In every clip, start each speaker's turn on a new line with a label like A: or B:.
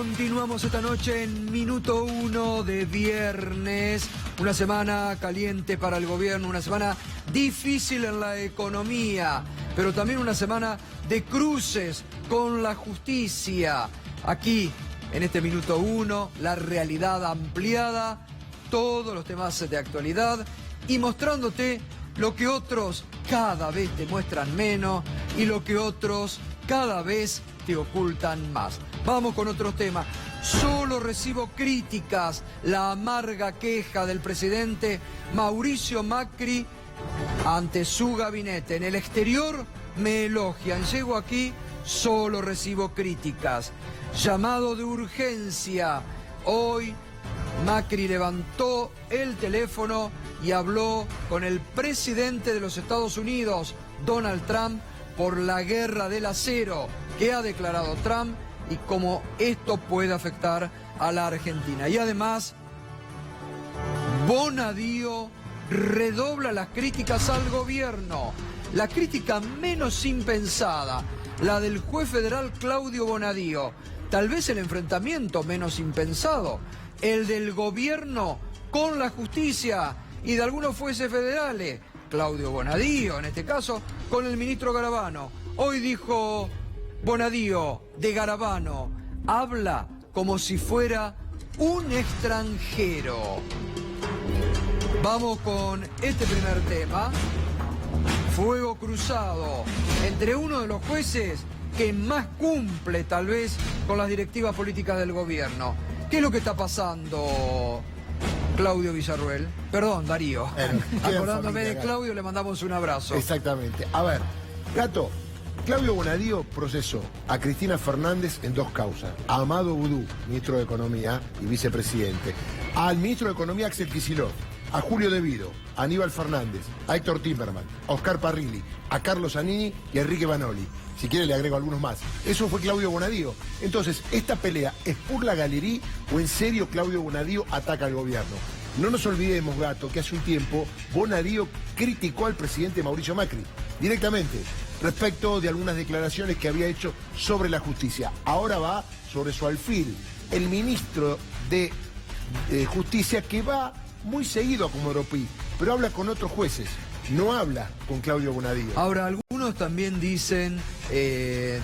A: Continuamos esta noche en Minuto 1 de viernes. Una semana caliente para el gobierno, una semana difícil en la economía, pero también una semana de cruces con la justicia. Aquí, en este Minuto 1, la realidad ampliada, todos los temas de actualidad y mostrándote lo que otros cada vez te muestran menos y lo que otros cada vez te ocultan más. Vamos con otro tema. Solo recibo críticas, la amarga queja del presidente Mauricio Macri ante su gabinete. En el exterior me elogian, llego aquí, solo recibo críticas. Llamado de urgencia. Hoy Macri levantó el teléfono y habló con el presidente de los Estados Unidos, Donald Trump, por la guerra del acero que ha declarado Trump y cómo esto puede afectar a la Argentina. Y además, Bonadío redobla las críticas al gobierno. La crítica menos impensada, la del juez federal Claudio Bonadío. Tal vez el enfrentamiento menos impensado, el del gobierno con la justicia y de algunos jueces federales. Claudio Bonadío, en este caso, con el ministro Garabano. Hoy dijo Bonadío de Garabano, habla como si fuera un extranjero. Vamos con este primer tema. Fuego cruzado entre uno de los jueces que más cumple tal vez con las directivas políticas del gobierno. ¿Qué es lo que está pasando, Claudio Villarruel? Perdón, Darío. Acordándome de Claudio, le mandamos un abrazo.
B: Exactamente. A ver, Gato, Claudio Bonadío procesó a Cristina Fernández en dos causas. A Amado Vudú, ministro de Economía y vicepresidente. Al ministro de Economía, Axel Kicillof. A Julio De Vido, a Aníbal Fernández, a Héctor Timerman, a Oscar Parrilli, a Carlos Zanini y a Enrique Banoli. Si quiere le agrego algunos más. Eso fue Claudio Bonadío. Entonces, ¿esta pelea es por la galería o en serio Claudio Bonadío ataca al gobierno? No nos olvidemos, Gato, que hace un tiempo Bonadío criticó al presidente Mauricio Macri directamente respecto de algunas declaraciones que había hecho sobre la justicia. Ahora va sobre su alfil, el ministro de Justicia, que va muy seguido a Comodoro Pi, pero habla con otros jueces, no habla con Claudio Bonadío.
A: Ahora, algunos también dicen,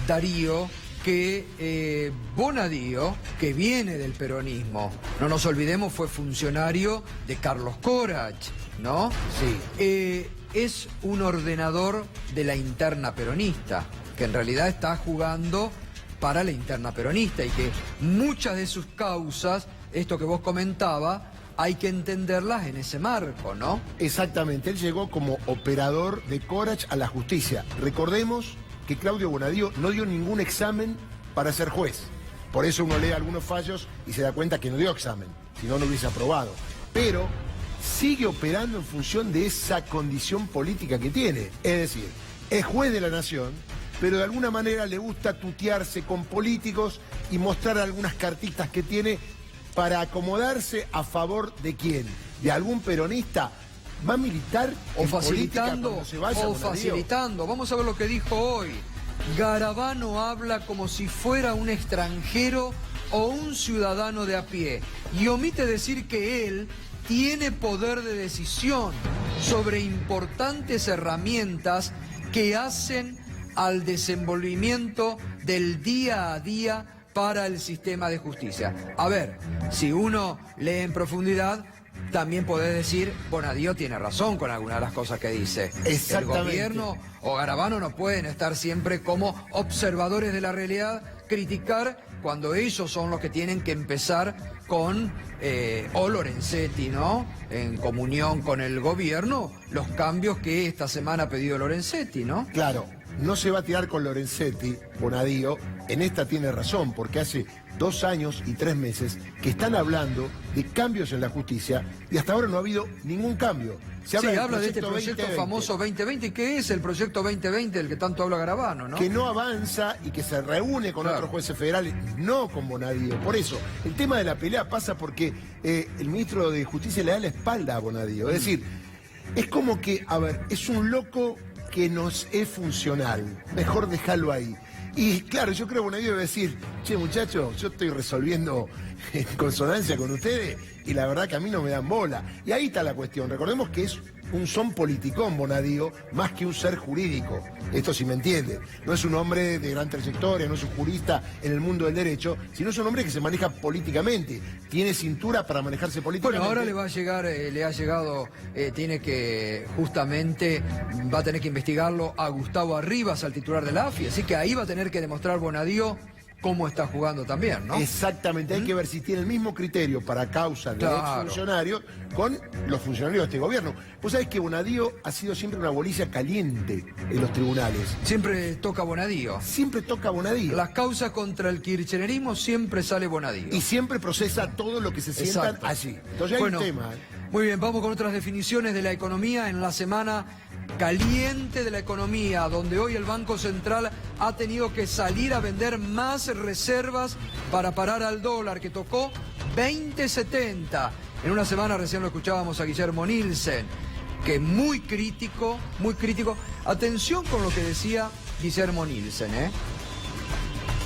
A: Darío, que Bonadío, que viene del peronismo, no nos olvidemos, fue funcionario de Carlos Corach, ¿no?
B: Sí.
A: Es un ordenador de la interna peronista, que en realidad está jugando para la interna peronista y que muchas de sus causas, esto que vos comentabas, hay que entenderlas en ese marco, ¿no?
B: Exactamente, él llegó como operador de Corach a la justicia. Recordemos que Claudio Bonadío no dio ningún examen para ser juez. Por eso uno lee algunos fallos y se da cuenta que no dio examen, si no, no hubiese aprobado. Pero sigue operando en función de esa condición política que tiene. Es decir, es juez de la nación, pero de alguna manera le gusta tutearse con políticos y mostrar algunas cartitas que tiene para acomodarse a favor de quién, de algún peronista. ¿Va a militar
A: o
B: en
A: facilitando
B: política se vaya,
A: o
B: Bonadío?
A: facilitando? Vamos a ver lo que dijo hoy. Garabano habla como si fuera un extranjero o un ciudadano de a pie y omite decir que él tiene poder de decisión sobre importantes herramientas que hacen al desenvolvimiento del día a día para el sistema de justicia. A ver, si uno lee en profundidad, también podés decir, Bonadío tiene razón con algunas de las cosas que dice. El gobierno o Garabano no pueden estar siempre como observadores de la realidad, criticar cuando ellos son los que tienen que empezar con, o Lorenzetti, ¿no? En comunión con el gobierno, los cambios que esta semana ha pedido Lorenzetti, ¿no?
B: Claro, no se va a tirar con Lorenzetti, Bonadío. En esta tiene razón, porque hace 2 años y 3 meses que están hablando de cambios en la justicia y hasta ahora no ha habido ningún cambio. Se
A: habla de este proyecto 2020. Famoso 2020. ¿Qué es el proyecto 2020 del que tanto habla Garabano, no?
B: Que no avanza y que se reúne con otros jueces federales, no con Bonadío. Por eso, el tema de la pelea pasa porque el ministro de Justicia le da la espalda a Bonadío. Es decir, es como que, a ver, es un loco que nos es funcional. Mejor dejarlo ahí. Y claro, yo creo que Bonadío debe decir, che muchachos, yo estoy resolviendo en consonancia con ustedes y la verdad que a mí no me dan bola. Y ahí está la cuestión. Recordemos que es un son politicón Bonadío, más que un ser jurídico. Esto sí me entiende. No es un hombre de gran trayectoria, no es un jurista en el mundo del derecho, sino es un hombre que se maneja políticamente. Tiene cintura para manejarse políticamente.
A: Bueno, ahora le va a llegar, le ha llegado, tiene que, justamente, va a tener que investigarlo a Gustavo Arribas, al titular de la AFI. Así que ahí va a tener que demostrar Bonadío cómo está jugando también, ¿no?
B: Exactamente, hay que ver si tiene el mismo criterio para causas de exfuncionarios con los funcionarios de este gobierno. Vos sabés que Bonadío ha sido siempre una bolilla caliente en los tribunales.
A: Siempre toca Bonadío.
B: Siempre toca Bonadío.
A: Las causas contra el kirchnerismo siempre sale Bonadío.
B: Y siempre procesa todo lo que se sientan allí. Entonces hay un tema.
A: Muy bien, vamos con otras definiciones de la economía en la semana caliente de la economía, donde hoy el Banco Central ha tenido que salir a vender más reservas para parar al dólar, que tocó 20.70. En una semana, recién lo escuchábamos a Guillermo Nielsen, que muy crítico. Atención con lo que decía Guillermo Nielsen,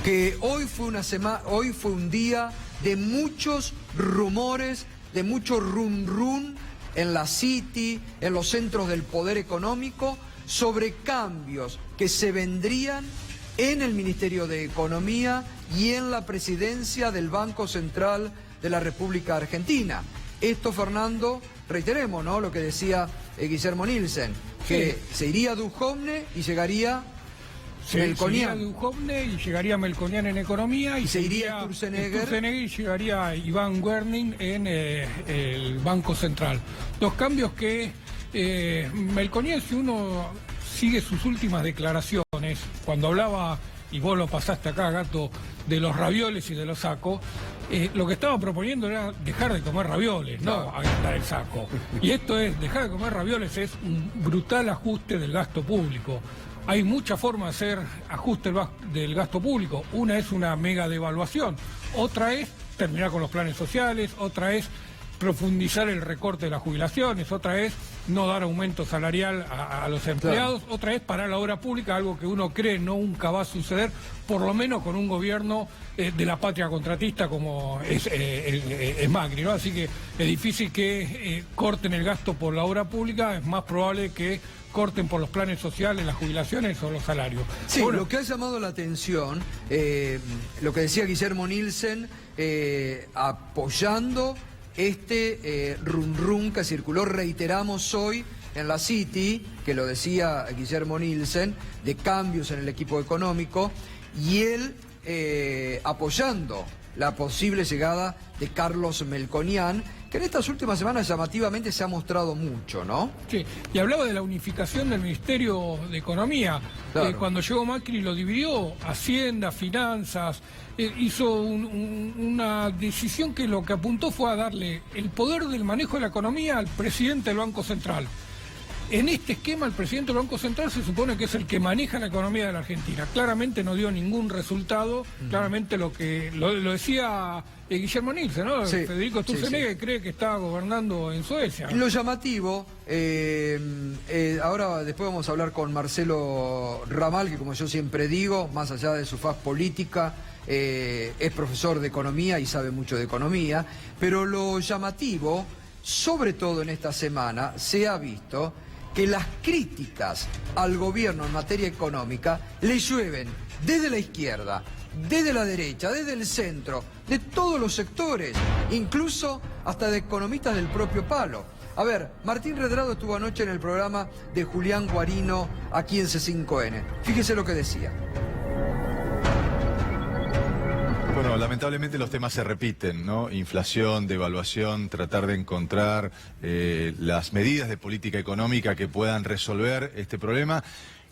A: que hoy fue un día de muchos rumores, de mucho run en la City, en los centros del poder económico, sobre cambios que se vendrían en el Ministerio de Economía y en la presidencia del Banco Central de la República Argentina. Esto, Fernando, reiteremos, ¿no?, lo que decía Guillermo Nielsen, que se iría Duhovne y llegaría Melconian.
C: Se iría Duhovne y llegaría Melconian en economía y
A: se iría Sturzenegger
C: y llegaría Iván Werning en el Banco Central. Dos cambios que Melconian, si uno sigue sus últimas declaraciones, cuando hablaba, y vos lo pasaste acá, Gato, de los ravioles y de los sacos, lo que estaba proponiendo era dejar de comer ravioles, no agrandar el saco. Y esto es, dejar de comer ravioles es un brutal ajuste del gasto público. Hay muchas formas de hacer ajuste del gasto público. Una es una mega devaluación, otra es terminar con los planes sociales, otra es profundizar el recorte de las jubilaciones, otra es no dar aumento salarial a los empleados, otra es parar la obra pública, algo que uno cree nunca va a suceder, por lo menos con un gobierno de la patria contratista como es Macri, ¿no? Así que es difícil que corten el gasto por la obra pública, es más probable que corten por los planes sociales, las jubilaciones o los salarios.
A: Sí, bueno, lo que ha llamado la atención, lo que decía Guillermo Nielsen, apoyando este run que circuló, reiteramos hoy en la City, que lo decía Guillermo Nielsen, de cambios en el equipo económico, y él apoyando la posible llegada de Carlos Melconian, que en estas últimas semanas llamativamente se ha mostrado mucho, ¿no? Sí,
C: y hablaba de la unificación del Ministerio de Economía. Claro. Cuando llegó Macri lo dividió, Hacienda, Finanzas, hizo una decisión que lo que apuntó fue a darle el poder del manejo de la economía al presidente del Banco Central. En este esquema, el presidente del Banco Central se supone que es el que maneja la economía de la Argentina. Claramente no dio ningún resultado, claramente lo decía Guillermo Nielsen, ¿no? Sí, Federico Sturzenegger cree que está gobernando en Suecia.
A: Lo llamativo, ahora después vamos a hablar con Marcelo Ramal, que como yo siempre digo, más allá de su faz política, es profesor de economía y sabe mucho de economía, pero lo llamativo, sobre todo en esta semana, se ha visto que las críticas al gobierno en materia económica le llueven desde la izquierda, desde la derecha, desde el centro, de todos los sectores, incluso hasta de economistas del propio palo. A ver, Martín Redrado estuvo anoche en el programa de Julián Guarino aquí en C5N. Fíjese lo que decía.
D: Bueno, lamentablemente los temas se repiten, ¿no? Inflación, devaluación, tratar de encontrar las medidas de política económica que puedan resolver este problema,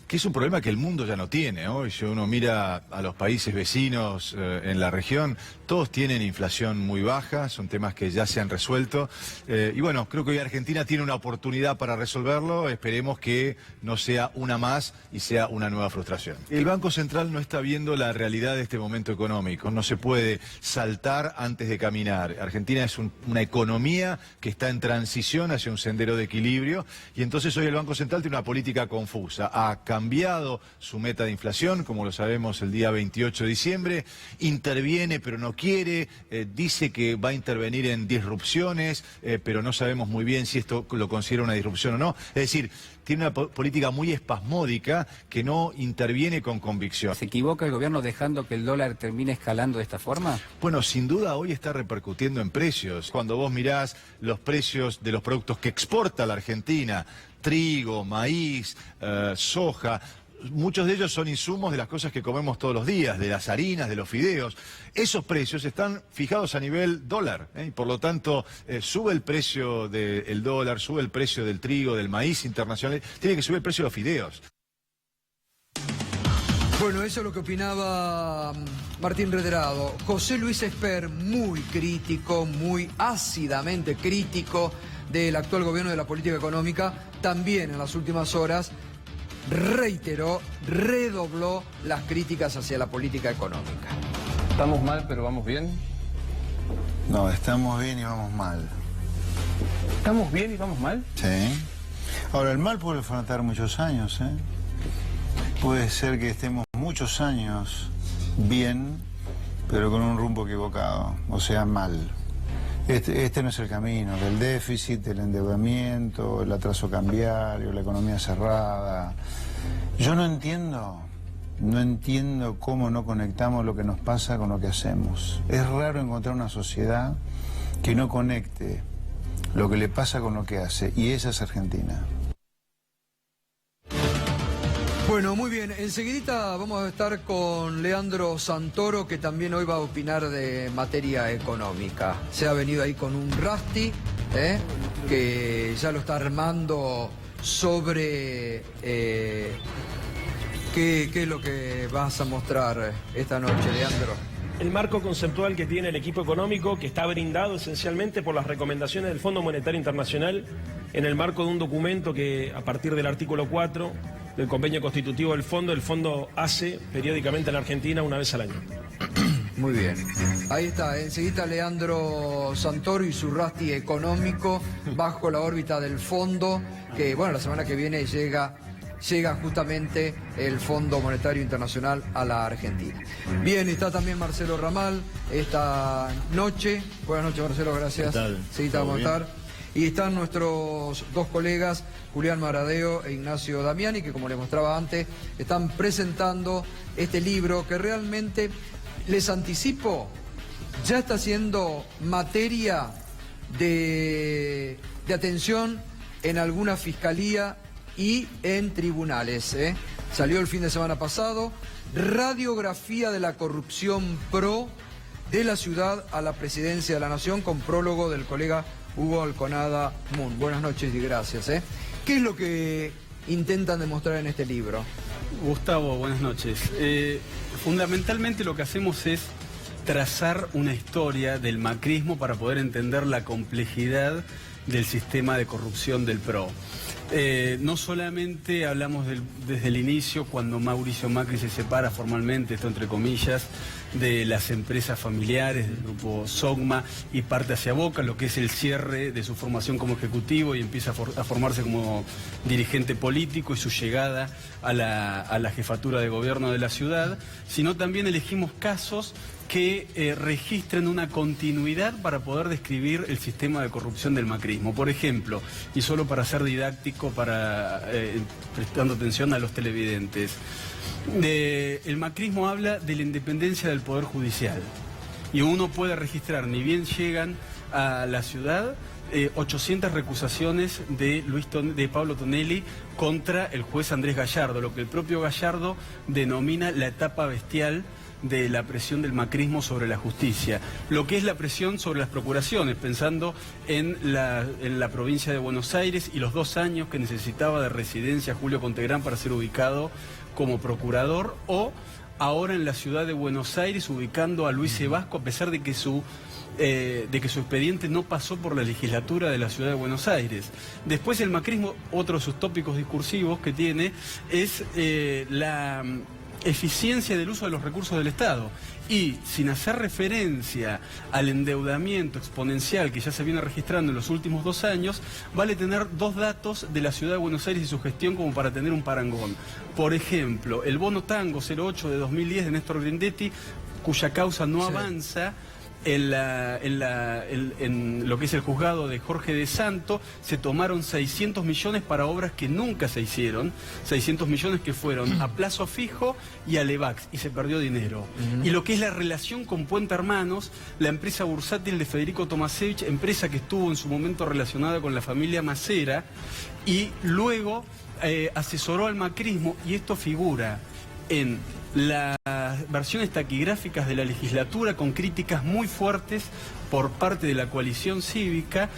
D: que es un problema que el mundo ya no tiene. Hoy, si uno mira a los países vecinos en la región, todos tienen inflación muy baja, son temas que ya se han resuelto. Y bueno, creo que hoy Argentina tiene una oportunidad para resolverlo, esperemos que no sea una más y sea una nueva frustración. El Banco Central no está viendo la realidad de este momento económico, no se puede saltar antes de caminar. Argentina es una economía que está en transición hacia un sendero de equilibrio y entonces hoy el Banco Central tiene una política confusa, a cambiar cambiado su meta de inflación, como lo sabemos el día 28 de diciembre, interviene pero no quiere, dice que va a intervenir en disrupciones, pero no sabemos muy bien si esto lo considera una disrupción o no. Es decir, tiene una política muy espasmódica que no interviene con convicción.
E: ¿Se equivoca el gobierno dejando que el dólar termine escalando de esta forma?
D: Bueno, sin duda hoy está repercutiendo en precios. Cuando vos mirás los precios de los productos que exporta la Argentina, trigo, maíz, soja, muchos de ellos son insumos de las cosas que comemos todos los días, de las harinas, de los fideos. Esos precios están fijados a nivel dólar, y por lo tanto sube el precio del dólar, sube el precio del trigo, del maíz internacional, tiene que subir el precio de los fideos.
A: Bueno, eso es lo que opinaba Martín Redrado. José Luis Esper, muy crítico, muy ácidamente crítico del actual gobierno de la política económica, también en las últimas horas reiteró, redobló las críticas hacia la política económica.
F: ¿Estamos mal pero vamos bien?
G: No, estamos bien y vamos mal.
F: ¿Estamos bien y vamos mal?
G: Sí. Ahora, el mal puede afrontar muchos años, ¿eh? Puede ser que estemos muchos años bien, pero con un rumbo equivocado, o sea, mal. Este no es el camino, del déficit, el endeudamiento, el atraso cambiario, la economía cerrada. Yo no entiendo cómo no conectamos lo que nos pasa con lo que hacemos. Es raro encontrar una sociedad que no conecte lo que le pasa con lo que hace, y esa es Argentina.
A: Bueno, muy bien. Enseguidita vamos a estar con Leandro Santoro, que también hoy va a opinar de materia económica. Se ha venido ahí con un Rasti, que ya lo está armando sobre qué es lo que vas a mostrar esta noche, Leandro.
H: El marco conceptual que tiene el equipo económico, que está brindado esencialmente por las recomendaciones del Fondo Monetario Internacional, en el marco de un documento que, a partir del artículo 4 del convenio constitutivo del Fondo, el Fondo hace periódicamente en la Argentina una vez al año.
A: Muy bien. Ahí está, enseguida Leandro Santoro y su Rasti económico bajo la órbita del Fondo, que bueno, la semana que viene llega justamente el Fondo Monetario Internacional a la Argentina. Bien, está también Marcelo Ramal esta noche. Buenas noches, Marcelo, gracias.
I: ¿Qué tal?
A: Sí, vamos a estar. Y están nuestros dos colegas, Julián Maradeo e Ignacio Damiani, que como les mostraba antes, están presentando este libro que realmente, les anticipo, ya está siendo materia de atención en alguna fiscalía y en tribunales. Salió el fin de semana pasado, radiografía de la corrupción PRO de la ciudad a la presidencia de la Nación, con prólogo del colega Hugo Alconada Moon. Buenas noches y gracias. ¿Qué es lo que intentan demostrar en este libro?
I: Gustavo, buenas noches. Fundamentalmente lo que hacemos es trazar una historia del macrismo para poder entender la complejidad del sistema de corrupción del PRO. No solamente hablamos desde el inicio, cuando Mauricio Macri se separa formalmente, esto entre comillas, de las empresas familiares del grupo Sogma y parte hacia Boca, lo que es el cierre de su formación como ejecutivo y empieza a formarse como dirigente político y su llegada a la jefatura de gobierno de la ciudad, sino también elegimos casos que registren una continuidad para poder describir el sistema de corrupción del macrismo. Por ejemplo, y solo para ser didáctico, prestando atención a los televidentes, el macrismo habla de la independencia del Poder Judicial. Y uno puede registrar, ni bien llegan a la ciudad, 800 recusaciones de Pablo Tonelli contra el juez Andrés Gallardo, lo que el propio Gallardo denomina la etapa bestial de la presión del macrismo sobre la justicia, lo que es la presión sobre las procuraciones, pensando en la provincia de Buenos Aires y los 2 años que necesitaba de residencia Julio Contegrán para ser ubicado como procurador, o ahora en la ciudad de Buenos Aires ubicando a Luis Sebasco, a pesar de que su expediente no pasó por la legislatura de la ciudad de Buenos Aires. Después el macrismo, otro de sus tópicos discursivos que tiene, es eficiencia del uso de los recursos del Estado. Y sin hacer referencia al endeudamiento exponencial que ya se viene registrando en los últimos 2 años, vale tener 2 datos de la Ciudad de Buenos Aires y su gestión como para tener un parangón. Por ejemplo, el bono Tango 08 de 2010 de Néstor Grindetti, cuya causa no avanza. En lo que es el juzgado de Jorge de Santo, se tomaron 600 millones para obras que nunca se hicieron, 600 millones que fueron a plazo fijo y a Levax, y se perdió dinero. Y lo que es la relación con Puente Hermanos, la empresa bursátil de Federico Tomasevich, empresa que estuvo en su momento relacionada con la familia Macera, y luego asesoró al macrismo, y esto figura en las versiones taquigráficas de la legislatura, con críticas muy fuertes por parte de la coalición cívica,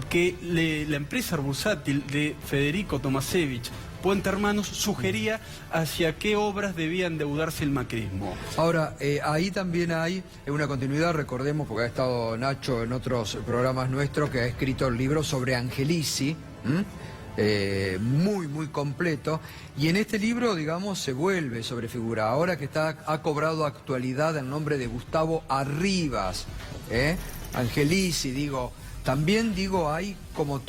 I: que la empresa bursátil de Federico Tomasevich, Puente Hermanos, sugería hacia qué obras debía endeudarse el macrismo.
A: Ahora, ahí también hay una continuidad, recordemos, porque ha estado Nacho en otros programas nuestros, que ha escrito el libro sobre Angelici, muy completo, y en este libro, digamos, se vuelve sobre figura, ahora que ha cobrado actualidad el nombre de Gustavo Arribas, Angelici, también hay como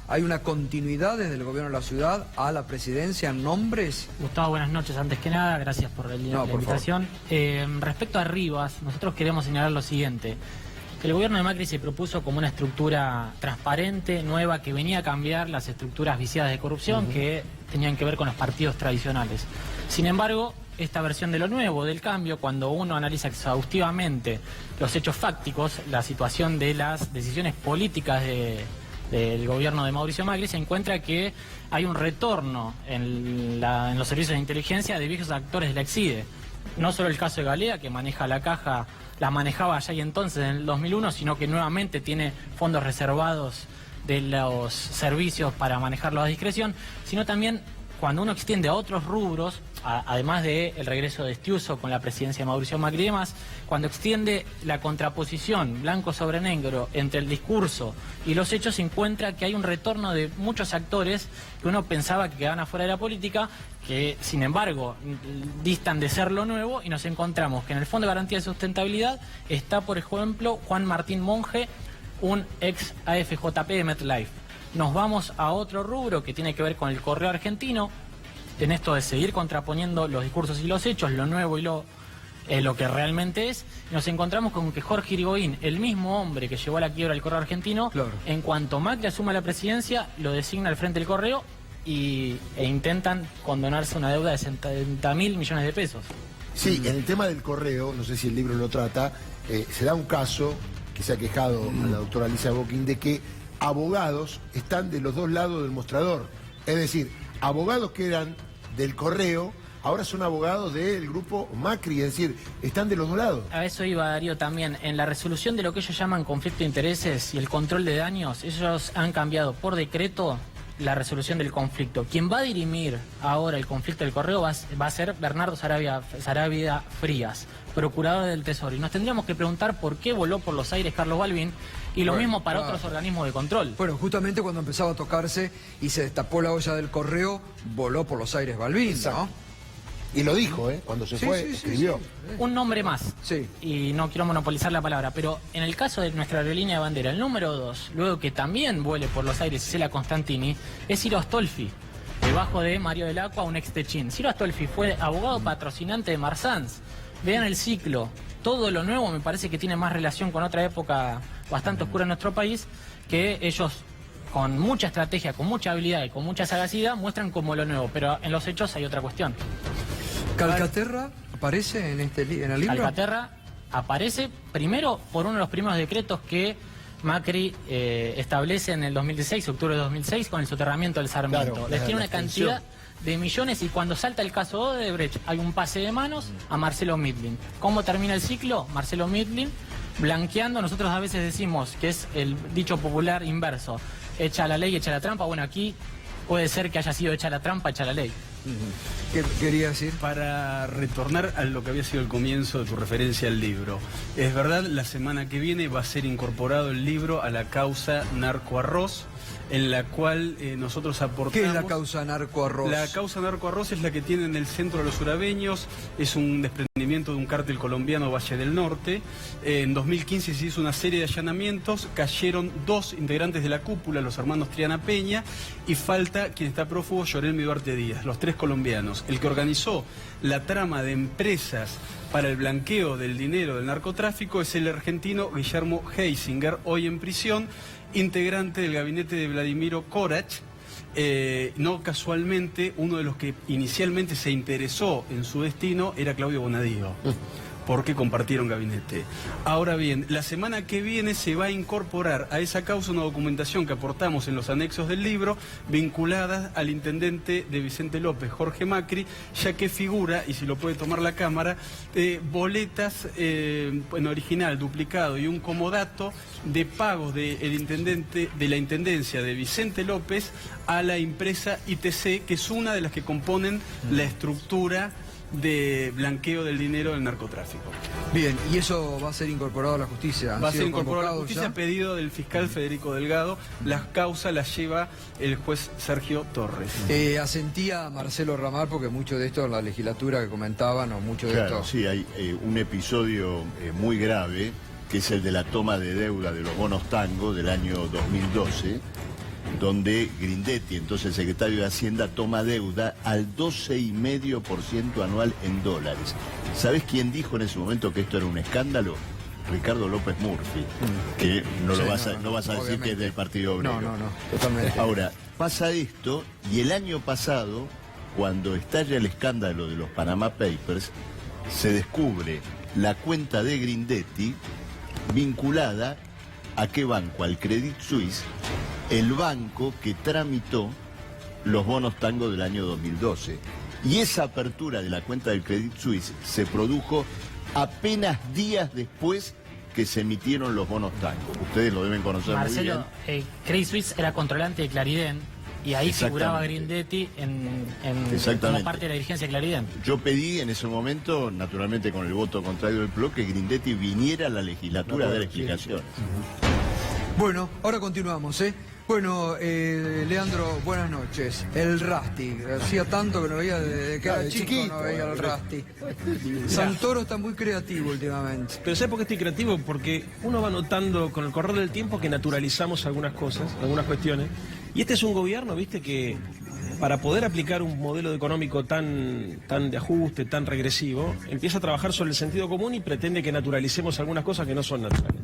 A: hay una continuidad desde el gobierno de la ciudad a la presidencia en nombres.
J: Gustavo, buenas noches, antes que nada, gracias por la invitación. Respecto a Arribas, nosotros queremos señalar lo siguiente. El gobierno de Macri se propuso como una estructura transparente, nueva, que venía a cambiar las estructuras viciadas de corrupción que tenían que ver con los partidos tradicionales. Sin embargo, esta versión de lo nuevo, del cambio, cuando uno analiza exhaustivamente los hechos fácticos, la situación de las decisiones políticas del gobierno de Mauricio Macri, se encuentra que hay un retorno en los servicios de inteligencia de viejos actores de la Exide. No solo el caso de Galea, que maneja la caja, la manejaba allá y entonces en el 2001, sino que nuevamente tiene fondos reservados de los servicios para manejarlos a discreción, sino también cuando uno extiende a otros rubros, además del regreso de Estiuso con la presidencia de Mauricio Macri y demás, cuando extiende la contraposición blanco sobre negro entre el discurso y los hechos, se encuentra que hay un retorno de muchos actores que uno pensaba que quedaban afuera de la política, que sin embargo distan de ser lo nuevo, y nos encontramos que en el Fondo de Garantía de Sustentabilidad está, por ejemplo, Juan Martín Monge, un ex AFJP de MetLife. Nos vamos a otro rubro que tiene que ver con el correo argentino, en esto de seguir contraponiendo los discursos y los hechos, lo nuevo y lo que realmente es. Nos encontramos con que Jorge Irigoyen, el mismo hombre que llevó a la quiebra el correo argentino, en cuanto Macri asuma la presidencia, lo designa al frente del correo e intentan condonarse una deuda de 70.000 millones de pesos.
B: Sí, en el tema del correo, no sé si el libro lo trata, se da un caso que se ha quejado a la doctora Alicia Boquín de que abogados están de los dos lados del mostrador. Es decir, abogados que eran del correo, ahora son abogados del grupo Macri, es decir, están de los dos lados.
J: A eso iba, Darío, también. En la resolución de lo que ellos llaman conflicto de intereses y el control de daños, ellos han cambiado por decreto la resolución del conflicto. Quien va a dirimir ahora el conflicto del correo va a ser Bernardo Sarabia Frías, procurador del Tesoro. Y nos tendríamos que preguntar por qué voló por los aires Carlos Balbín, y lo mismo para otros organismos de control.
A: Bueno, justamente cuando empezaba a tocarse y se destapó la olla del correo, voló por los aires Balbín, ¿no?
B: Y lo dijo, cuando se fue, escribió.
J: Un nombre más, y no quiero monopolizar la palabra, pero en el caso de nuestra aerolínea de bandera, el número 2, luego que también vuele por los aires Cela Constantini, es Ciro Astolfi, debajo de Mario del Acqua, un ex Techín. Ciro Astolfi fue abogado patrocinante de Marsans. Vean el ciclo. Todo lo nuevo me parece que tiene más relación con otra época bastante oscura en nuestro país, que ellos, con mucha estrategia, con mucha habilidad y con mucha sagacidad, muestran como lo nuevo, pero en los hechos hay otra cuestión.
A: ¿Calcaterra aparece en el libro?
J: Calcaterra aparece primero por uno de los primeros decretos que Macri establece en el 2016, octubre de 2006, con el soterramiento del Sarmiento. Les tiene una cantidad de millones, y cuando salta el caso Odebrecht hay un pase de manos a Marcelo Midlin. ¿Cómo termina el ciclo? Marcelo Midlin blanqueando. Nosotros a veces decimos que es el dicho popular inverso: echa la ley, echa la trampa. Bueno, aquí puede ser que haya sido hecha la trampa, echa la ley.
A: ¿Qué quería decir?
I: Para retornar a lo que había sido el comienzo de tu referencia al libro. Es verdad, la semana que viene va a ser incorporado el libro a la causa Narcoarroz, en la cual nosotros aportamos...
A: ¿Qué es la causa Narcoarroz?
I: La causa Narcoarroz es la que tiene en el centro de los urabeños, es un desprendimiento de un cártel colombiano, Valle del Norte. En 2015 se hizo una serie de allanamientos, cayeron 2 integrantes de la cúpula, los hermanos Triana Peña, y falta quien está prófugo, Llorelmi Duarte Díaz, los 3 colombianos. El que organizó la trama de empresas para el blanqueo del dinero del narcotráfico es el argentino Guillermo Heisinger, hoy en prisión, integrante del gabinete de Vladimiro Korach. No casualmente, uno de los que inicialmente se interesó en su destino era Claudio Bonadío, porque compartieron gabinete. Ahora bien, la semana que viene se va a incorporar a esa causa una documentación que aportamos en los anexos del libro, vinculada al intendente de Vicente López, Jorge Macri, ya que figura, y si lo puede tomar la cámara, boletas en original, duplicado y un comodato de pagos del intendente de la intendencia de Vicente López a la empresa ITC, que es una de las que componen la estructura de blanqueo del dinero del narcotráfico.
A: Bien, y eso va a ser incorporado a la justicia.
I: Va a ser incorporado a la justicia a pedido del fiscal Federico Delgado. Las causas las lleva el juez Sergio Torres.
A: Asentía Marcelo Ramal, porque mucho de esto en la legislatura que comentaban, o mucho de
K: Claro,
A: esto...
K: sí, hay un episodio muy grave, que es el de la toma de deuda de los bonos tango del año 2012, donde Grindetti, entonces secretario de Hacienda, toma deuda al 12,5% anual en dólares. ¿Sabés quién dijo en ese momento que esto era un escándalo? Ricardo López Murphy, que no vas a decir que es del Partido Obrero.
A: No, totalmente.
K: Ahora, pasa esto, y el año pasado, cuando estalla el escándalo de los Panama Papers, se descubre la cuenta de Grindetti vinculada ¿a qué banco? Al Credit Suisse, el banco que tramitó los bonos tango del año 2012. Y esa apertura de la cuenta del Credit Suisse se produjo apenas días después que se emitieron los bonos tango. Ustedes lo deben conocer
J: Marcelo,
K: muy bien.
J: Credit Suisse era controlante de Claridén y ahí figuraba Grindetti como parte de la dirigencia de Claridén.
K: Yo pedí en ese momento, naturalmente con el voto contrario del PLO, que Grindetti viniera a la legislatura a dar explicaciones.
A: Bueno, ahora continuamos, ¿eh? Bueno, Leandro, buenas noches. El Rasti, hacía tanto que no veía, desde que era chico no veía el Rasti. Santoro está muy creativo últimamente.
H: Pero ¿sabes por qué estoy creativo? Porque uno va notando con el correr del tiempo que naturalizamos algunas cosas, algunas cuestiones. Y este es un gobierno, viste, que para poder aplicar un modelo económico tan de ajuste, tan regresivo, empieza a trabajar sobre el sentido común y pretende que naturalicemos algunas cosas que no son naturales.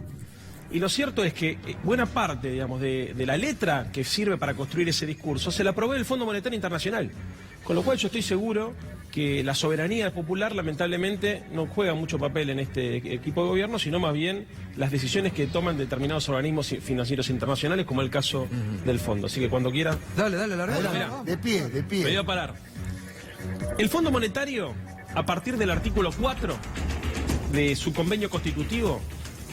H: Y lo cierto es que buena parte, digamos, de la letra que sirve para construir ese discurso se la provee el Fondo Monetario Internacional. Con lo cual yo estoy seguro que la soberanía popular lamentablemente no juega mucho papel en este equipo de gobierno, sino más bien las decisiones que toman determinados organismos financieros internacionales, como el caso del fondo. Así que cuando quiera...
A: Dale, larga.
B: De pie.
H: Me voy a parar. El Fondo Monetario, a partir del artículo 4 de su convenio constitutivo,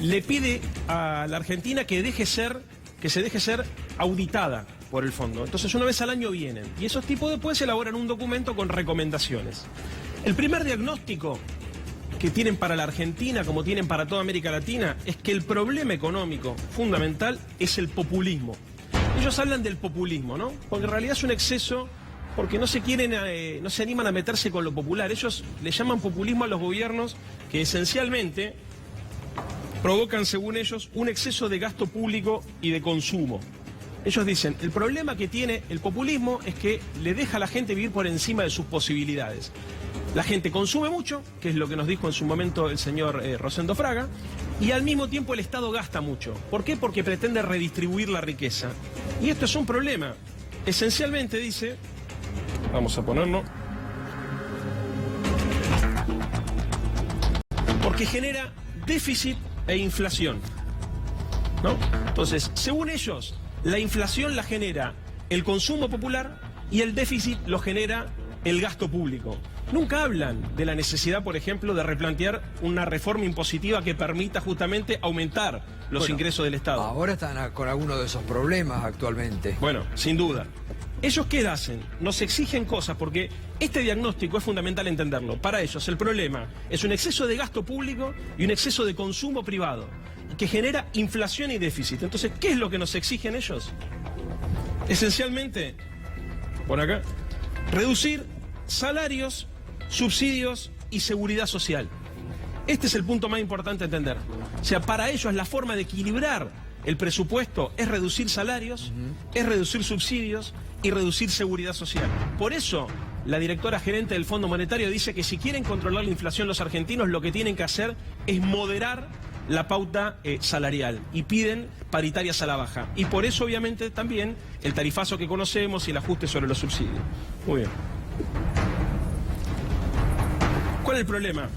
H: le pide a la Argentina que se deje ser auditada por el fondo. Entonces una vez al año vienen y esos tipos después elaboran un documento con recomendaciones. El primer diagnóstico que tienen para la Argentina, como tienen para toda América Latina, es que el problema económico fundamental es el populismo. Ellos hablan del populismo, ¿no? Porque en realidad es un exceso, porque no se animan a meterse con lo popular. Ellos le llaman populismo a los gobiernos que esencialmente provocan, según ellos, un exceso de gasto público y de consumo. Ellos dicen, el problema que tiene el populismo es que le deja a la gente vivir por encima de sus posibilidades. La gente consume mucho, que es lo que nos dijo en su momento el señor Rosendo Fraga, y al mismo tiempo el Estado gasta mucho. ¿Por qué? Porque pretende redistribuir la riqueza. Y esto es un problema. Esencialmente dice, vamos a ponerlo, porque genera déficit e inflación, ¿no? Entonces, según ellos, la inflación la genera el consumo popular y el déficit lo genera el gasto público. Nunca hablan de la necesidad, por ejemplo, de replantear una reforma impositiva que permita justamente aumentar los ingresos del Estado.
A: Ahora están con algunos de esos problemas actualmente.
H: Bueno, sin duda. ¿Ellos qué hacen? Nos exigen cosas, porque este diagnóstico es fundamental entenderlo. Para ellos el problema es un exceso de gasto público y un exceso de consumo privado, que genera inflación y déficit. Entonces, ¿qué es lo que nos exigen ellos? Esencialmente, por acá, reducir salarios, subsidios y seguridad social. Este es el punto más importante a entender. O sea, para ellos la forma de equilibrar el presupuesto es reducir salarios, es reducir subsidios y reducir seguridad social. Por eso, la directora gerente del Fondo Monetario dice que si quieren controlar la inflación los argentinos, lo que tienen que hacer es moderar la pauta salarial y piden paritarias a la baja. Y por eso, obviamente, también el tarifazo que conocemos y el ajuste sobre los subsidios. Muy bien. ¿Cuál es el problema?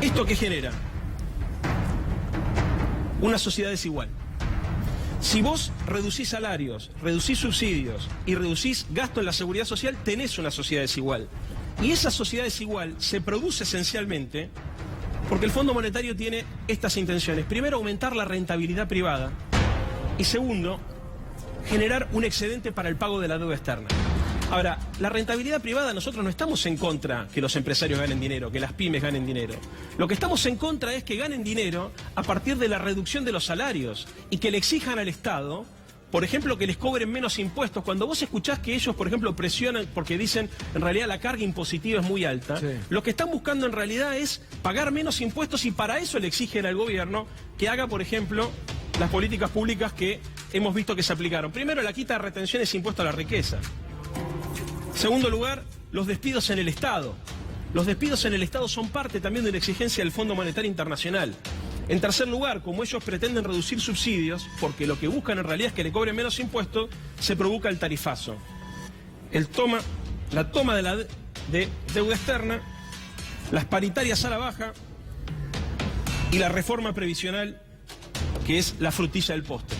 H: ¿Esto qué genera? Una sociedad desigual. Si vos reducís salarios, reducís subsidios y reducís gasto en la seguridad social, tenés una sociedad desigual. Y esa sociedad desigual se produce esencialmente porque el Fondo Monetario tiene estas intenciones. Primero, aumentar la rentabilidad privada. Y segundo, generar un excedente para el pago de la deuda externa. Ahora, la rentabilidad privada, nosotros no estamos en contra que los empresarios ganen dinero, que las pymes ganen dinero. Lo que estamos en contra es que ganen dinero a partir de la reducción de los salarios y que le exijan al Estado, por ejemplo, que les cobren menos impuestos. Cuando vos escuchás que ellos, por ejemplo, presionan porque dicen en realidad la carga impositiva es muy alta, sí, lo que están buscando en realidad es pagar menos impuestos y para eso le exigen al gobierno que haga, por ejemplo, las políticas públicas que hemos visto que se aplicaron. Primero, la quita de retenciones e impuesto a la riqueza. Segundo lugar, los despidos en el Estado. Los despidos en el Estado son parte también de la exigencia del Fondo Monetario Internacional. En tercer lugar, como ellos pretenden reducir subsidios, porque lo que buscan en realidad es que le cobren menos impuestos, se provoca el tarifazo. La toma de deuda externa, las paritarias a la baja y la reforma previsional, que es la frutilla del postre.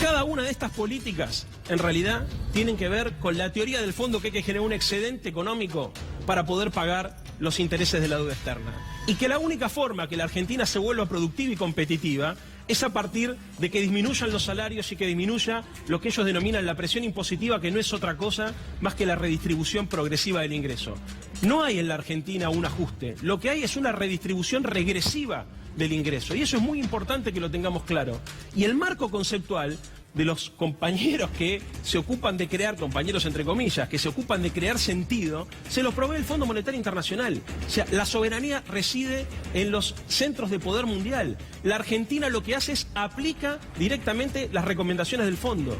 H: Cada una de estas políticas, en realidad, tienen que ver con la teoría del fondo que hay que generar un excedente económico para poder pagar los intereses de la deuda externa. Y que la única forma que la Argentina se vuelva productiva y competitiva es a partir de que disminuyan los salarios y que disminuya lo que ellos denominan la presión impositiva, que no es otra cosa más que la redistribución progresiva del ingreso. No hay en la Argentina un ajuste, lo que hay es una redistribución regresiva del ingreso. Y eso es muy importante que lo tengamos claro. Y el marco conceptual de los compañeros que se ocupan de crear, compañeros entre comillas, que se ocupan de crear sentido, se los provee el Fondo Monetario Internacional. O sea, la soberanía reside en los centros de poder mundial. La Argentina lo que hace es aplica directamente las recomendaciones del fondo.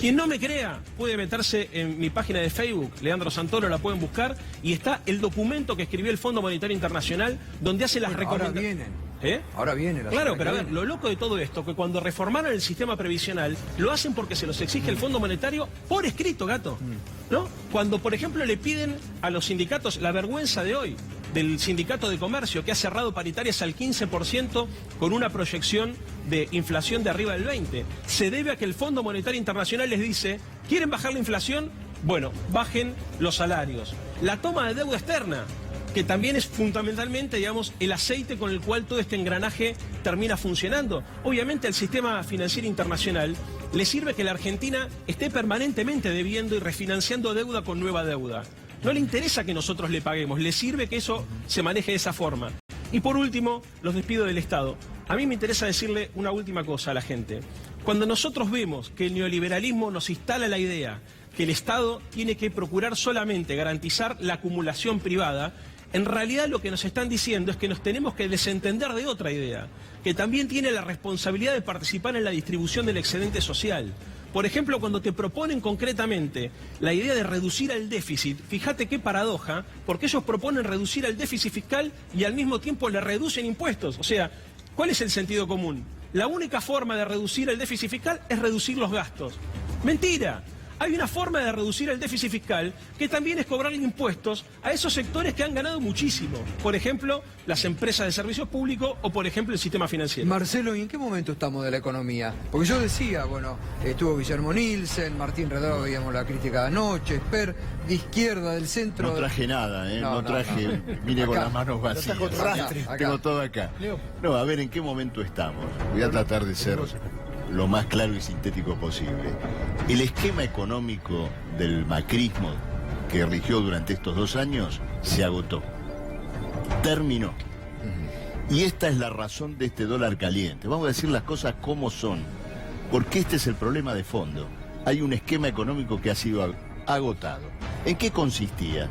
H: Quien no me crea puede meterse en mi página de Facebook, Leandro Santoro, la pueden buscar, y está el documento que escribió el Fondo Monetario Internacional donde hace las recomendaciones.
A: Ahora viene la
H: Claro, pero a ver, lo loco de todo esto, que cuando reformaron el sistema previsional, lo hacen porque se los exige el Fondo Monetario por escrito, gato. ¿No? Cuando, por ejemplo, le piden a los sindicatos la vergüenza de hoy, del sindicato de comercio, que ha cerrado paritarias al 15% con una proyección de inflación de arriba del 20%, se debe a que el Fondo Monetario Internacional les dice, ¿quieren bajar la inflación? Bueno, bajen los salarios. La toma de deuda externa, que también es fundamentalmente, digamos, el aceite con el cual todo este engranaje termina funcionando. Obviamente al sistema financiero internacional le sirve que la Argentina esté permanentemente debiendo y refinanciando deuda con nueva deuda. No le interesa que nosotros le paguemos, le sirve que eso se maneje de esa forma. Y por último, los despidos del Estado. A mí me interesa decirle una última cosa a la gente. Cuando nosotros vemos que el neoliberalismo nos instala la idea que el Estado tiene que procurar solamente garantizar la acumulación privada, en realidad lo que nos están diciendo es que nos tenemos que desentender de otra idea, que también tiene la responsabilidad de participar en la distribución del excedente social. Por ejemplo, cuando te proponen concretamente la idea de reducir el déficit, fíjate qué paradoja, porque ellos proponen reducir el déficit fiscal y al mismo tiempo le reducen impuestos. O sea, ¿cuál es el sentido común? La única forma de reducir el déficit fiscal es reducir los gastos. ¡Mentira! Hay una forma de reducir el déficit fiscal que también es cobrarle impuestos a esos sectores que han ganado muchísimo. Por ejemplo, las empresas de servicios públicos o, por ejemplo, el sistema financiero.
A: Marcelo, ¿y en qué momento estamos de la economía? Porque yo decía, bueno, estuvo Guillermo Nielsen, Martín Redado, veíamos la crítica de anoche, Esper, de izquierda, del centro...
K: No traje nada, no traje, vine con las manos vacías.
A: Acá.
K: Tengo todo acá. No, a ver, ¿en qué momento estamos? Voy a tratar de ser lo más claro y sintético posible. El esquema económico del macrismo que rigió durante estos 2 años se agotó. Terminó. Y esta es la razón de este dólar caliente. Vamos a decir las cosas como son, porque este es el problema de fondo. Hay un esquema económico que ha sido agotado. ¿En qué consistía?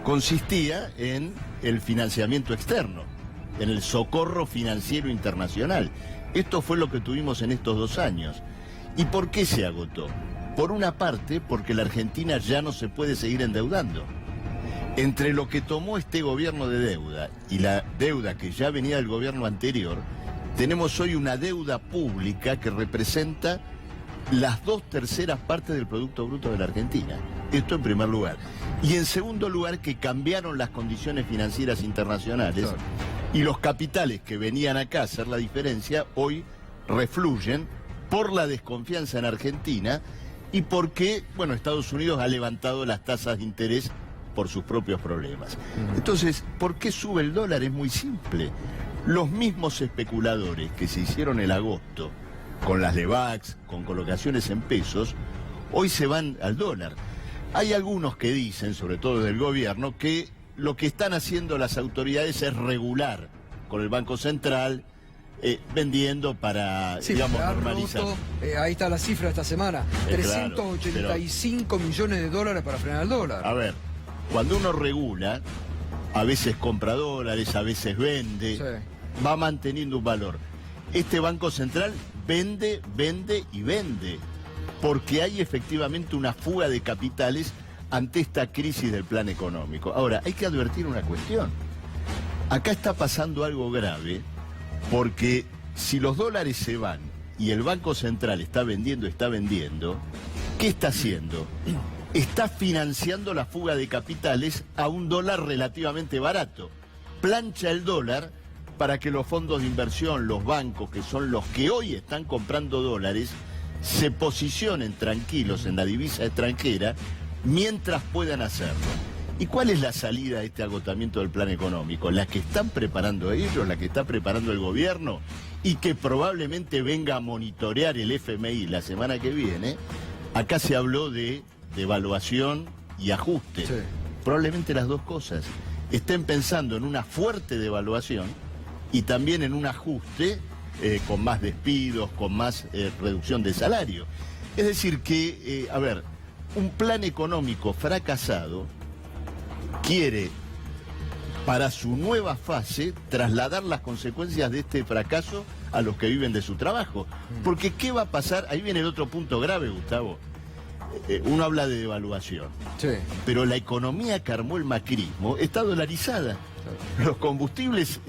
K: Consistía en el financiamiento externo, en el socorro financiero internacional. Esto fue lo que tuvimos en estos 2 años. ¿Y por qué se agotó? Por una parte, porque la Argentina ya no se puede seguir endeudando. Entre lo que tomó este gobierno de deuda y la deuda que ya venía del gobierno anterior, tenemos hoy una deuda pública que representa las 2/3 partes del Producto Bruto de la Argentina. Esto en primer lugar. Y en segundo lugar, que cambiaron las condiciones financieras internacionales, claro, y los capitales que venían acá a hacer la diferencia hoy refluyen por la desconfianza en Argentina y porque, bueno, Estados Unidos ha levantado las tasas de interés por sus propios problemas. Entonces, ¿por qué sube el dólar? Es muy simple. Los mismos especuladores que se hicieron el agosto con las LEVACs, con colocaciones en pesos, hoy se van al dólar. Hay algunos que dicen, sobre todo del gobierno, que lo que están haciendo las autoridades es regular con el Banco Central, vendiendo para,
A: sí,
K: digamos, normalizar.
A: Ahí está la cifra esta semana, 385 millones de dólares para frenar el dólar.
K: A ver, cuando uno regula, a veces compra dólares, a veces vende, sí, va manteniendo un valor. Este Banco Central vende, vende y vende, porque hay efectivamente una fuga de capitales ante esta crisis del plan económico. Ahora, hay que advertir una cuestión. Acá está pasando algo grave, porque si los dólares se van y el Banco Central está vendiendo, ¿qué está haciendo? Está financiando la fuga de capitales a un dólar relativamente barato. Plancha el dólar para que los fondos de inversión, los bancos, que son los que hoy están comprando dólares, se posicionen tranquilos en la divisa extranjera mientras puedan hacerlo. ¿Y cuál es la salida de este agotamiento del plan económico? La que están preparando ellos, la que está preparando el gobierno y que probablemente venga a monitorear el FMI la semana que viene. Acá se habló de devaluación y ajuste. Sí. Probablemente las dos cosas. Estén pensando en una fuerte devaluación y también en un ajuste con más despidos, con más reducción de salario. Es decir que, a ver, un plan económico fracasado quiere, para su nueva fase, trasladar las consecuencias de este fracaso a los que viven de su trabajo. Porque ¿qué va a pasar? Ahí viene el otro punto grave, Gustavo. Uno habla de devaluación, sí, pero la economía que armó el macrismo está dolarizada. Sí. Los combustibles,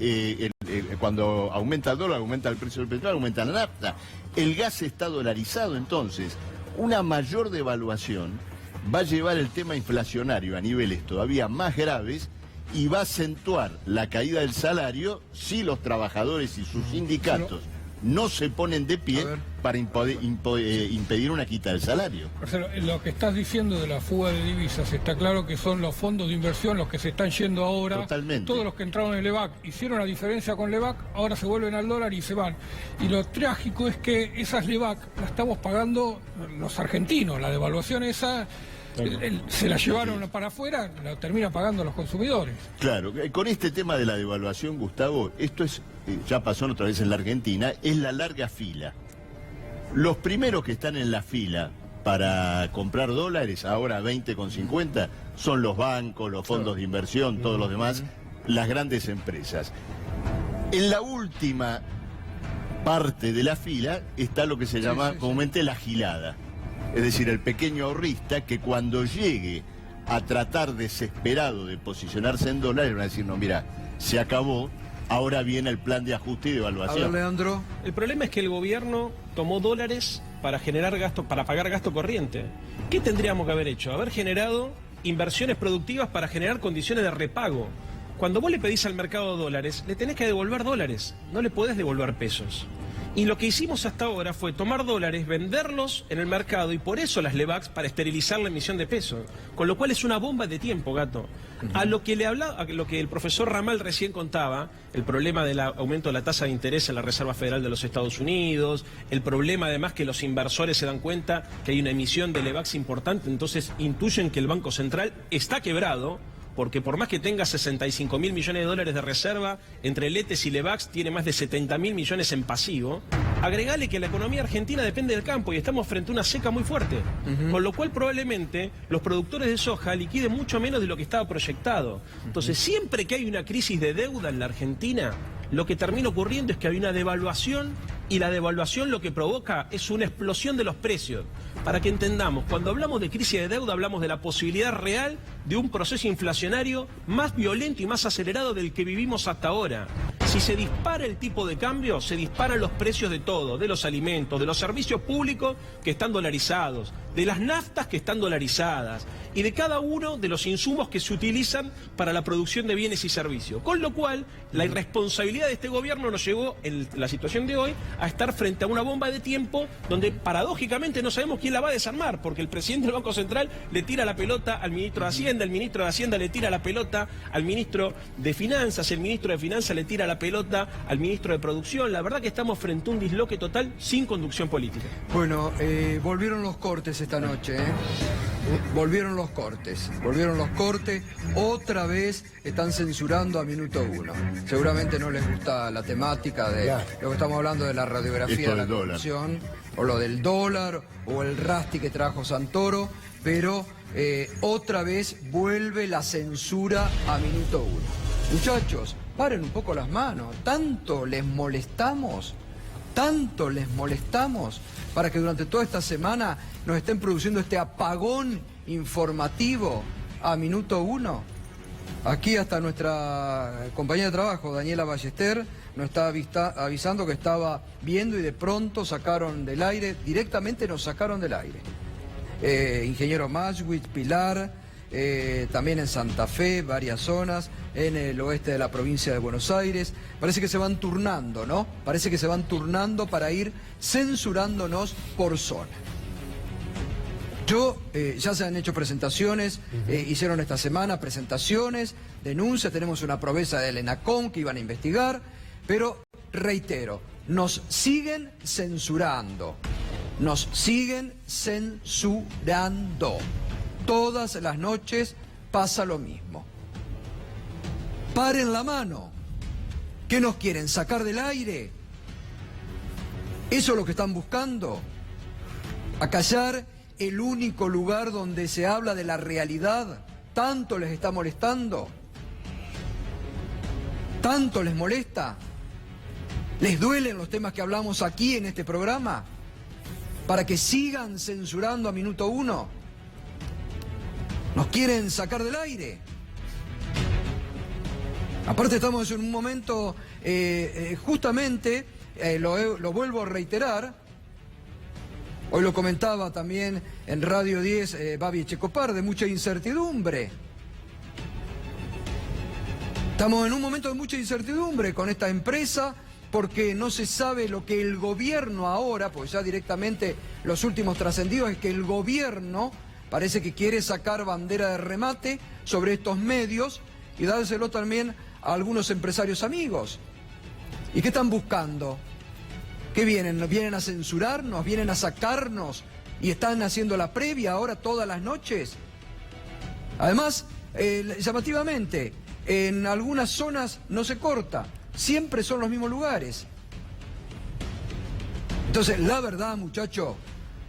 K: cuando aumenta el dólar, aumenta el precio del petróleo, aumenta la nafta. El gas está dolarizado, entonces una mayor devaluación va a llevar el tema inflacionario a niveles todavía más graves y va a acentuar la caída del salario si los trabajadores y sus sindicatos no se ponen de pie para impedir una quita del salario.
C: Marcelo, lo que estás diciendo de la fuga de divisas, está claro que son los fondos de inversión los que se están yendo ahora.
K: Totalmente.
C: Todos los que entraron en LEVAC hicieron la diferencia con LEVAC, ahora se vuelven al dólar y se van. Y lo trágico es que esas LEVAC las estamos pagando los argentinos, la devaluación esa... se la llevaron para afuera, la terminan pagando los consumidores.
K: Claro, con este tema de la devaluación, Gustavo, esto es, ya pasó otra vez en la Argentina, es la larga fila. Los primeros que están en la fila para comprar dólares, ahora 20,50, son los bancos, los fondos de inversión, todos los demás, las grandes empresas. En la última parte de la fila está lo que se llama comúnmente la gilada. Es decir, el pequeño ahorrista que cuando llegue a tratar desesperado de posicionarse en dólares van a decir, no, mira, se acabó, ahora viene el plan de ajuste y devaluación.
A: A ver, Leandro.
H: El problema es que el gobierno tomó dólares para generar gasto, para pagar gasto corriente. ¿Qué tendríamos que haber hecho? Haber generado inversiones productivas para generar condiciones de repago. Cuando vos le pedís al mercado dólares, le tenés que devolver dólares, no le podés devolver pesos. Y lo que hicimos hasta ahora fue tomar dólares, venderlos en el mercado y por eso las LEVAX para esterilizar la emisión de peso. Con lo cual es una bomba de tiempo, Gato. A lo que el profesor Ramal recién contaba, el problema del aumento de la tasa de interés en la Reserva Federal de los Estados Unidos, el problema además que los inversores se dan cuenta que hay una emisión de LEVAX importante, entonces intuyen que el Banco Central está quebrado, porque por más que tenga 65.000 millones de dólares de reserva, entre LETES y LEVAX tiene más de 70.000 millones en pasivo. Agregale que la economía argentina depende del campo y estamos frente a una seca muy fuerte. Con lo cual probablemente los productores de soja liquiden mucho menos de lo que estaba proyectado. Entonces siempre que hay una crisis de deuda en la Argentina, lo que termina ocurriendo es que hay una devaluación y la devaluación lo que provoca es una explosión de los precios. Para que entendamos, cuando hablamos de crisis de deuda hablamos de la posibilidad real de un proceso inflacionario más violento y más acelerado del que vivimos hasta ahora. Si se dispara el tipo de cambio, se disparan los precios de todo, de los alimentos, de los servicios públicos que están dolarizados, de las naftas que están dolarizadas y de cada uno de los insumos que se utilizan para la producción de bienes y servicios. Con lo cual, la irresponsabilidad de este gobierno nos llevó, en la situación de hoy, a estar frente a una bomba de tiempo donde paradójicamente no sabemos quién la va a desarmar, porque el presidente del Banco Central le tira la pelota al ministro de Hacienda, el ministro de Hacienda le tira la pelota al ministro de Finanzas, el ministro de Finanzas le tira la pelota al ministro de Producción. La verdad que estamos frente a un disloque total sin conducción política.
A: Bueno, volvieron los cortes esta noche, ¿eh? Volvieron los cortes, otra vez están censurando a Minuto 1. Seguramente no les gusta la temática de lo que estamos hablando de la radiografía de la corrupción, o lo del dólar, o el rasti que trajo Santoro, pero otra vez vuelve la censura a Minuto 1. Muchachos, paren un poco las manos, tanto les molestamos para que durante toda esta semana nos estén produciendo este apagón informativo a Minuto 1. Aquí hasta nuestra compañera de trabajo, Daniela Ballester, nos está avisando que estaba viendo y de pronto sacaron del aire, directamente nos sacaron del aire. Ingeniero Mashwitz, Pilar, también en Santa Fe, varias zonas, en el oeste de la provincia de Buenos Aires. Parece que se van turnando, ¿no? Parece que se van turnando para ir censurándonos por zona. Ya se han hecho presentaciones, hicieron esta semana presentaciones, denuncias, tenemos una promesa del ENACOM que iban a investigar, pero reitero, nos siguen censurando. Todas las noches pasa lo mismo. Paren la mano. ¿Qué nos quieren? ¿Sacar del aire? ¿Eso es lo que están buscando? ¿Acallar el único lugar donde se habla de la realidad? ¿Tanto les está molestando? ¿Tanto les molesta? ¿Les duelen los temas que hablamos aquí en este programa? ¿Para que sigan censurando a Minuto 1? ¿Nos quieren sacar del aire? Aparte estamos en un momento, justamente, lo vuelvo a reiterar, hoy lo comentaba también en Radio 10 Babi Echecopar, de mucha incertidumbre. Estamos en un momento de mucha incertidumbre con esta empresa porque no se sabe lo que el gobierno ahora, pues ya directamente los últimos trascendidos es que el gobierno parece que quiere sacar bandera de remate sobre estos medios y dárselo también a algunos empresarios amigos. ¿Y qué están buscando? ¿Qué vienen? ¿Nos vienen a censurarnos? ¿Vienen a sacarnos? ¿Y están haciendo la previa ahora todas las noches? Además, llamativamente, en algunas zonas no se corta. Siempre son los mismos lugares. Entonces, la verdad, muchachos,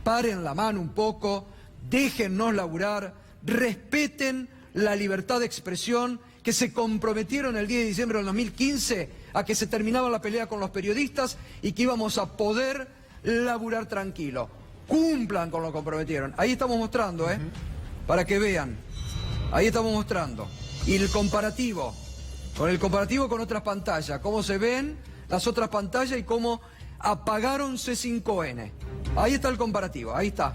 A: paren la mano un poco, déjennos laburar, respeten la libertad de expresión, que se comprometieron el 10 de diciembre del 2015 a que se terminaba la pelea con los periodistas y que íbamos a poder laburar tranquilo. Cumplan con lo que comprometieron. Ahí estamos mostrando, para que vean. Ahí estamos mostrando. Y el comparativo, con otras pantallas, cómo se ven las otras pantallas y cómo apagaron C5N. Ahí está el comparativo, ahí está.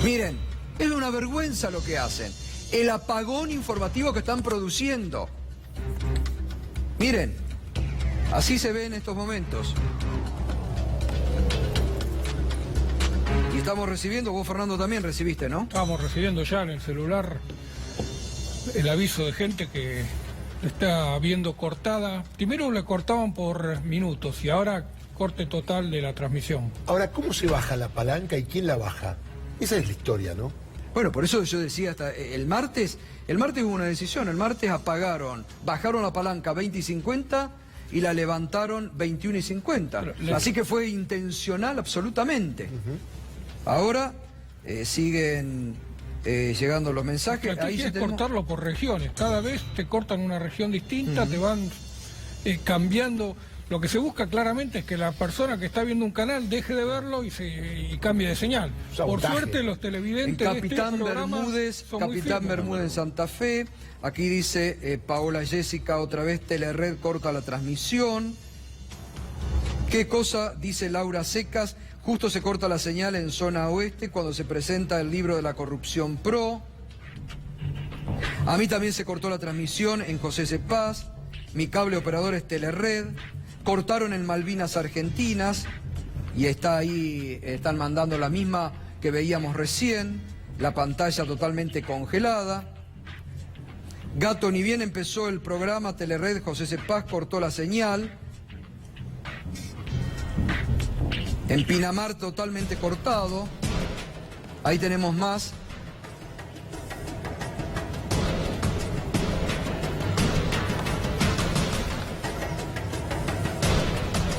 A: Miren, es una vergüenza lo que hacen. El apagón informativo que están produciendo. Miren, así se ve en estos momentos. Y estamos recibiendo, vos Fernando también recibiste, ¿no?
C: Estamos recibiendo ya en el celular el aviso de gente que está viendo cortada. Primero le cortaban por minutos y ahora corte total de la transmisión.
B: Ahora, ¿cómo se baja la palanca y quién la baja? Esa es la historia, ¿no?
A: Bueno, por eso yo decía hasta el martes hubo una decisión, el martes bajaron la palanca 20 y 50 y la levantaron 21 y 50. Así que fue intencional absolutamente. Ahora siguen llegando los mensajes.
C: Ahí es cortarlo por regiones. Cada vez te cortan una región distinta, te van cambiando. Lo que se busca claramente es que la persona que está viendo un canal deje de verlo y cambie de señal. Por suerte los televidentes
A: en Capitán Bermúdez en Santa Fe. Aquí dice Paola Jessica, otra vez Telered corta la transmisión. ¿Qué cosa? Dice Laura Secas. Justo se corta la señal en zona oeste cuando se presenta el libro de la corrupción pro. A mí también se cortó la transmisión en José C. Paz. Mi cable operador es Telered. Cortaron en Malvinas Argentinas. Y está ahí, están mandando la misma que veíamos recién. La pantalla totalmente congelada. Gato, ni bien empezó el programa Telered, José C. Paz cortó la señal. En Pinamar totalmente cortado. Ahí tenemos más.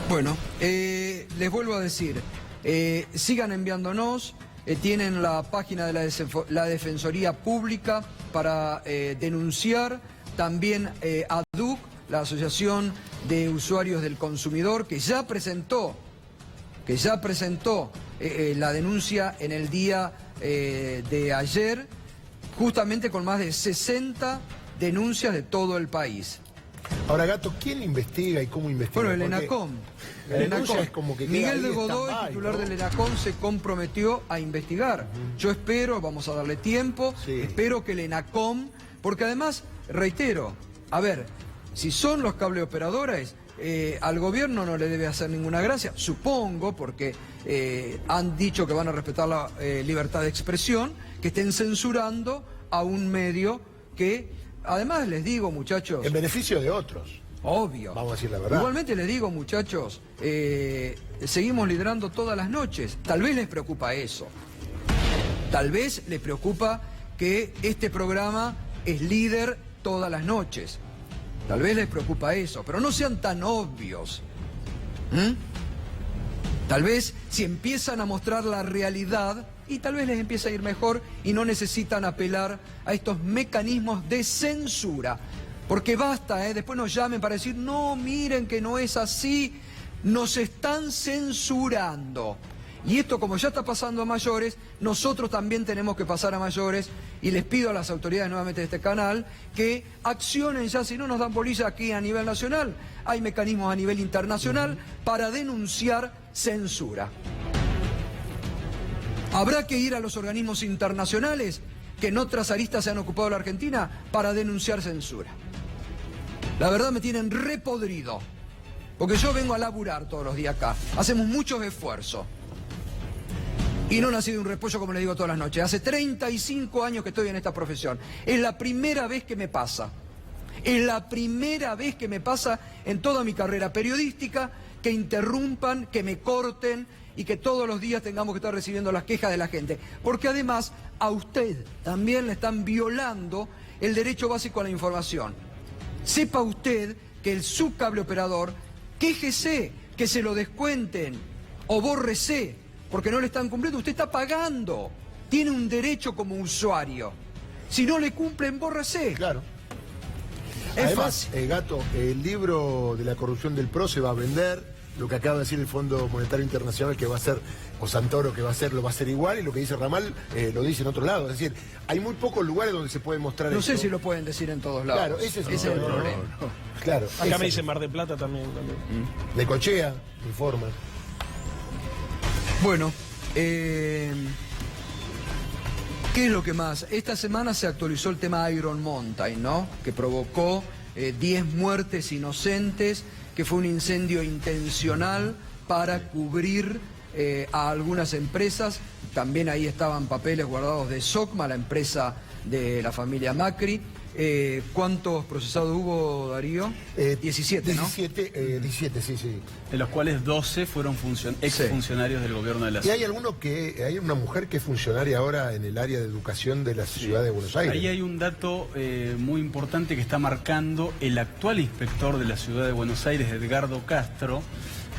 A: Bueno, les vuelvo a decir, sigan enviándonos, tienen la página de la Defensoría Pública para denunciar, también ADUC, la Asociación de Usuarios del Consumidor, que ya presentó la denuncia en el día de ayer, justamente con más de 60 denuncias de todo el país.
B: Ahora, Gato, ¿quién investiga y cómo investiga?
A: Bueno, el ENACOM.
B: Es como que
A: Miguel de Godoy, titular del ENACOM, se comprometió a investigar. Yo espero, vamos a darle tiempo, espero que el ENACOM, porque además, reitero, a ver, si son los cableoperadores, al gobierno no le debe hacer ninguna gracia, supongo, porque han dicho que van a respetar la libertad de expresión, que estén censurando a un medio que, además les digo, muchachos...
B: En beneficio de otros.
A: Obvio.
B: Vamos a decir la verdad.
A: Igualmente les digo, muchachos, seguimos liderando todas las noches. Tal vez les preocupa eso. Tal vez les preocupa que este programa es líder todas las noches. Tal vez les preocupa eso, pero no sean tan obvios. Tal vez si empiezan a mostrar la realidad, y tal vez les empiece a ir mejor y no necesitan apelar a estos mecanismos de censura. Porque basta, después nos llamen para decir, no, miren que no es así, nos están censurando. Y esto, como ya está pasando a mayores, nosotros también tenemos que pasar a mayores, y les pido a las autoridades nuevamente de este canal que accionen ya, si no nos dan bolilla aquí a nivel nacional, hay mecanismos a nivel internacional para denunciar censura. Habrá que ir a los organismos internacionales que en otras aristas se han ocupado la Argentina para denunciar censura. La verdad me tienen repodrido, porque yo vengo a laburar todos los días acá, hacemos muchos esfuerzos. Y no nací de un repollo, como les digo todas las noches. Hace 35 años que estoy en esta profesión. Es la primera vez que me pasa. Es la primera vez que me pasa en toda mi carrera periodística que interrumpan, que me corten y que todos los días tengamos que estar recibiendo las quejas de la gente. Porque además a usted también le están violando el derecho básico a la información. Sepa usted que el subcableoperador, quéjese, que se lo descuenten o bórrese, porque no le están cumpliendo. Usted está pagando, tiene un derecho como usuario. Si no le cumplen, bórrese.
B: Claro.
A: Es
B: Además,
A: fácil.
B: Gato, el libro de la corrupción del PRO se va a vender. Lo que acaba de decir el Fondo Monetario Internacional que va a ser, o Santoro que va a ser, lo va a hacer igual, y lo que dice Ramal lo dice en otro lado. Es decir, hay muy pocos lugares donde se puede mostrar
A: No
B: esto.
A: sé si lo pueden decir en todos lados.
B: Claro, ese es
A: el problema.
B: Claro.
H: Acá me dice Mar de Plata también.
B: Necochea, informa.
A: Bueno, ¿qué es lo que más? Esta semana se actualizó el tema Iron Mountain, ¿no? Que provocó 10 muertes inocentes, que fue un incendio intencional para cubrir a algunas empresas. También ahí estaban papeles guardados de Socma, la empresa de la familia Macri. ¿Cuántos procesados hubo, Darío? 17, ¿no?
B: 17, sí.
I: De los cuales 12 fueron exfuncionarios del gobierno de la ciudad.
B: Y hay una mujer que es funcionaria ahora en el área de educación de la ciudad de Buenos Aires.
I: Ahí hay un dato muy importante que está marcando el actual inspector de la ciudad de Buenos Aires, Edgardo Castro,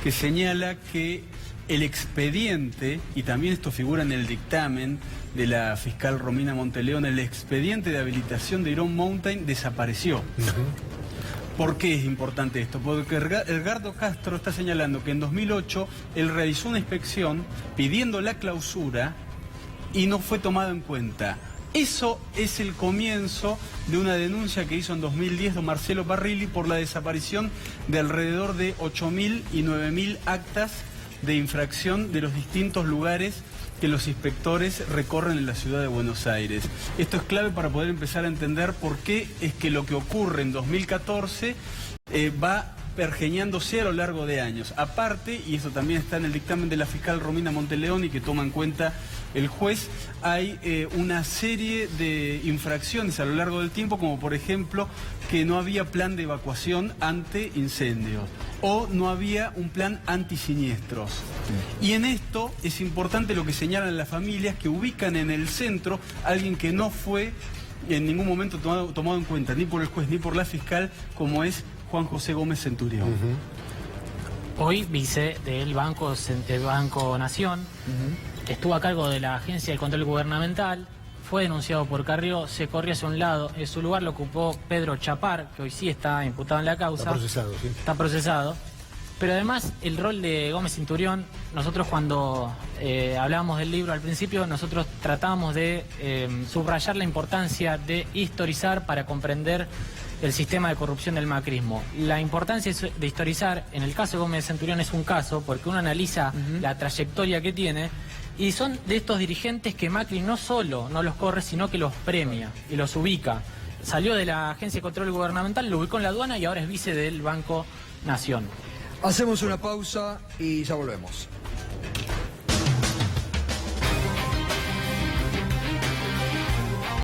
I: que señala que el expediente, y también esto figura en el dictamen de la fiscal Romina Monteleón, el expediente de habilitación de Iron Mountain desapareció. ¿Por qué es importante esto? Porque Edgardo Castro está señalando que en 2008 él realizó una inspección pidiendo la clausura y no fue tomado en cuenta. Eso es el comienzo de una denuncia que hizo en 2010 don Marcelo Parrilli por la desaparición de alrededor de 8.000 y 9.000 actas de infracción de los distintos lugares que los inspectores recorren en la ciudad de Buenos Aires. Esto es clave para poder empezar a entender por qué es que lo que ocurre en 2014 va pergeñándose a lo largo de años. Aparte, y eso también está en el dictamen de la fiscal Romina Monteleón y que toma en cuenta el juez, hay una serie de infracciones a lo largo del tiempo, como por ejemplo que no había plan de evacuación ante incendios o no había un plan antisiniestros. Y en esto es importante lo que señalan las familias, que ubican en el centro a alguien que no fue en ningún momento tomado en cuenta, ni por el juez ni por la fiscal, como es Juan José Gómez Centurión.
J: Hoy vice del Banco Nación, estuvo a cargo de la Agencia de Control Gubernamental, fue denunciado por Carrió, se corrió hacia un lado, en su lugar lo ocupó Pedro Chapar, que hoy sí está imputado en la causa.
B: Está procesado, sí.
J: Está procesado. Pero además el rol de Gómez Centurión, nosotros cuando hablábamos del libro al principio, nosotros tratábamos de subrayar la importancia de historizar para comprender el sistema de corrupción del macrismo. La importancia de historizar, en el caso de Gómez Centurión es un caso, porque uno analiza la trayectoria que tiene, y son de estos dirigentes que Macri no solo no los corre, sino que los premia y los ubica. Salió de la Agencia de Control Gubernamental, lo ubicó en la aduana y ahora es vice del Banco Nación.
A: Hacemos una pausa y ya volvemos.